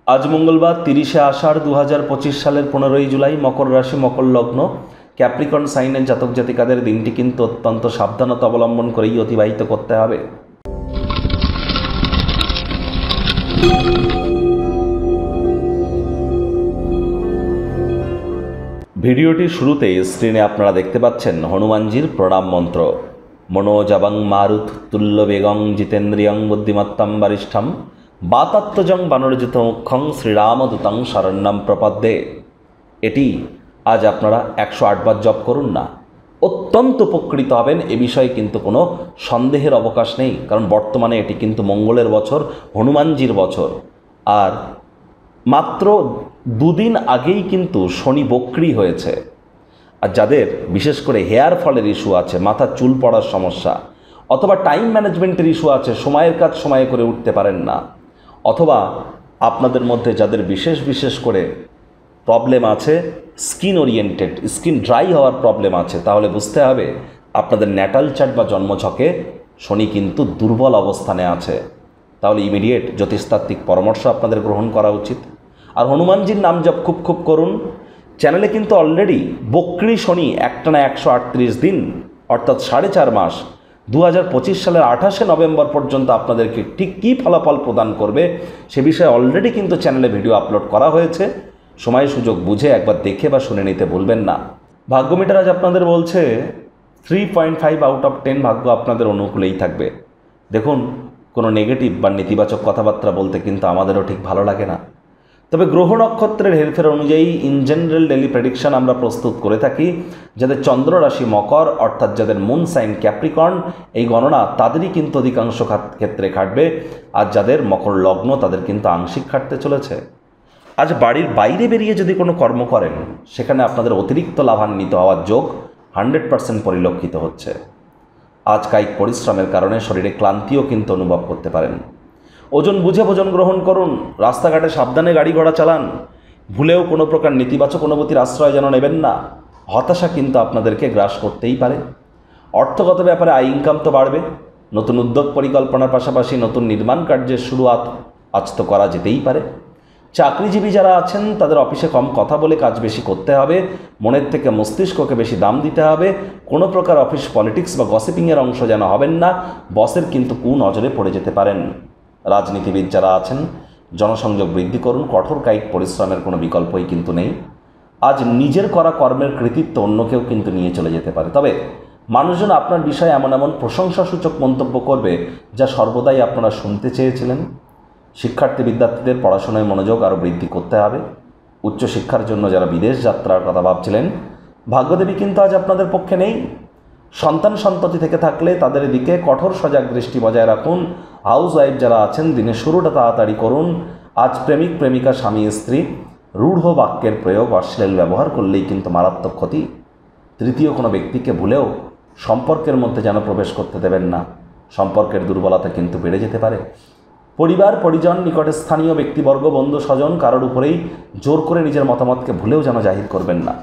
আজ মঙ্গলবার 30শে আষাঢ় 2025 সালের 15ই জুলাই মকর রাশি মকর লগ্ন ক্যাপ্রিকর্ন সাইনের জাতক জাতিকাদের দিনটি কিন্তু অত্যন্ত সাবধানতা অবলম্বন করেই অতিবাহিত করতে হবে। ভিডিওটির শুরুতে স্ক্রিনে আপনারা দেখতে পাচ্ছেন হনুমানজির প্রণাম মন্ত্র। মনোজবং মারুত তুল্য বেগং জিতেন্দ্রিয়ং বুদ্ধিমত্তম বরিষ্ঠম বাতাত্মজং বানরজিত মুখ্যং শ্রীরামদূতং শরণ্যম প্রপদ্যে। এটি আজ আপনারা 108 বার জপ করুন না, অত্যন্ত উপকৃত হবেন। এ বিষয়ে কিন্তু কোনো সন্দেহের অবকাশ নেই, কারণ বর্তমানে এটি কিন্তু মঙ্গলের বছর, হনুমানজির বছর। আর মাত্র দুদিন আগেই কিন্তু শনি বক্রী হয়েছে। আর যাদের বিশেষ করে হেয়ার ফলের ইস্যু আছে, মাথার চুল পড়ার সমস্যা, অথবা টাইম ম্যানেজমেন্টের ইস্যু আছে, সময়ের কাজ সময়ে করে উঠতে পারেন না, অথবা আপনাদের মধ্যে যাদের বিশেষ করে প্রবলেম আছে স্কিন ওরিয়েন্টেড, স্কিন ড্রাই হওয়ার প্রবলেম আছে, তাহলে বুঝতে হবে আপনাদের ন্যাটাল চার্ট বা জন্মছকে শনি কিন্তু দুর্বল অবস্থানে আছে। তাহলে ইমিডিয়েট জ্যোতিষতাত্ত্বিক পরামর্শ আপনাদের গ্রহণ করা উচিত। আর হনুমানজির নাম জপ খুব করুন। চ্যানেলে কিন্তু অলরেডি বক্রী শনি একটানা 138 দিন অর্থাৎ 4.5 মাস 2025 সালের 28শে নভেম্বর পর্যন্ত আপনাদেরকে ঠিক কী ফলাফল প্রদান করবে সে বিষয়ে অলরেডি কিন্তু চ্যানেলে ভিডিও আপলোড করা হয়েছে। সময় সুযোগ বুঝে একবার দেখে বা শুনে নিতে ভুলবেন না। ভাগ্যমিটার আজ আপনাদের বলছে 3.5 আউট অফ 10 ভাগ্য আপনাদের অনুকূলেই থাকবে। দেখুন, কোনো নেগেটিভ বা নেতিবাচক কথাবার্তা বলতে কিন্তু আমাদেরও ঠিক ভালো লাগে না, তবে গ্রহ নক্ষত্রের হেরফের অনুযায়ী ইন জেনারেল ডেলি প্রেডিকশন আমরা প্রস্তুত করে থাকি। যাদের চন্দ্র রাশি মকর অর্থাৎ যাদের মুন সাইন ক্যাপ্রিকর্ন, এই গণনা তাদেরই কিন্তু অধিকাংশ ক্ষেত্রে খাটবে। আর যাদের মকর লগ্ন তাদের কিন্তু আংশিক খাটতে চলেছে। আজ বাড়ির বাইরে বেরিয়ে যদি কোনো কর্ম করেন সেখানে আপনাদের অতিরিক্ত লাভান্বিত হওয়ার যোগ 100% পরিলক্ষিত হচ্ছে। আজ কায়িক পরিশ্রমের কারণে শরীরে ক্লান্তিও কিন্তু অনুভব করতে পারেন। ওজন বুঝে ভোজন গ্রহণ করুন। রাস্তাঘাটে সাবধানে গাড়ি ঘোড়া চালান। ভুলেও কোনো প্রকার নেতিবাচক অনুভূতির আশ্রয় যেন নেবেন না। হতাশা কিন্তু আপনাদেরকে গ্রাস করতেই পারে। অর্থগত ব্যাপারে আয় ইনকাম তো বাড়বে। নতুন উদ্যোগ পরিকল্পনার পাশাপাশি নতুন নির্মাণ কার্যের শুরুয়াত আজ তো করা যেতেই পারে। চাকরিজীবী যারা আছেন তাদের অফিসে কম কথা বলে কাজ বেশি করতে হবে। মনের থেকে মস্তিষ্ককে বেশি দাম দিতে হবে। কোনো প্রকার অফিস পলিটিক্স বা গসিপিংয়ের অংশ যেন হবেন না। বসের কিন্তু কুনজরে পড়ে যেতে পারেন। রাজনীতিবিদ যারা আছেন জনসংযোগ বৃদ্ধি করুন। কঠোর কায়িক পরিশ্রমের কোনো বিকল্পই কিন্তু নেই। আজ নিজের করা কর্মের কৃতিত্ব অন্য কেউ কিন্তু নিয়ে চলে যেতে পারে। তবে মানুষজন আপনার বিষয়ে এমন প্রশংসাসূচক মন্তব্য করবে যা সর্বদাই আপনারা শুনতে চেয়েছিলেন। শিক্ষার্থী বিদ্যার্থীদের পড়াশোনায় মনোযোগ আরও বৃদ্ধি করতে হবে। উচ্চশিক্ষার জন্য যারা বিদেশ যাত্রার কথা ভাবছিলেন, ভাগ্যদেবী কিন্তু আজ আপনাদের পক্ষে নেই। সন্তান সন্ততি থেকে থাকলে তাদের দিকে কঠোর সজাগ দৃষ্টি বজায় রাখুন। হাউস ওয়াইফ যারা আছেন দিনের শুরুটা তাড়াতাড়ি করুন। আজ প্রেমিক প্রেমিকা স্বামী স্ত্রী রূঢ় বাক্যের প্রয়োগ অশ্লীল ব্যবহার করলেই কিন্তু মারাত্মক ক্ষতি। তৃতীয় কোনো ব্যক্তিকে ভুলেও সম্পর্কের মধ্যে যেন প্রবেশ করতে দেবেন না। সম্পর্কের দুর্বলতা কিন্তু বেড়ে যেতে পারে। পরিবার পরিজন নিকটে স্থানীয় ব্যক্তিবর্গ বন্ধু স্বজন কারোর উপরেই জোর করে নিজের মতামতকে ভুলেও যেন জাহির করবেন না।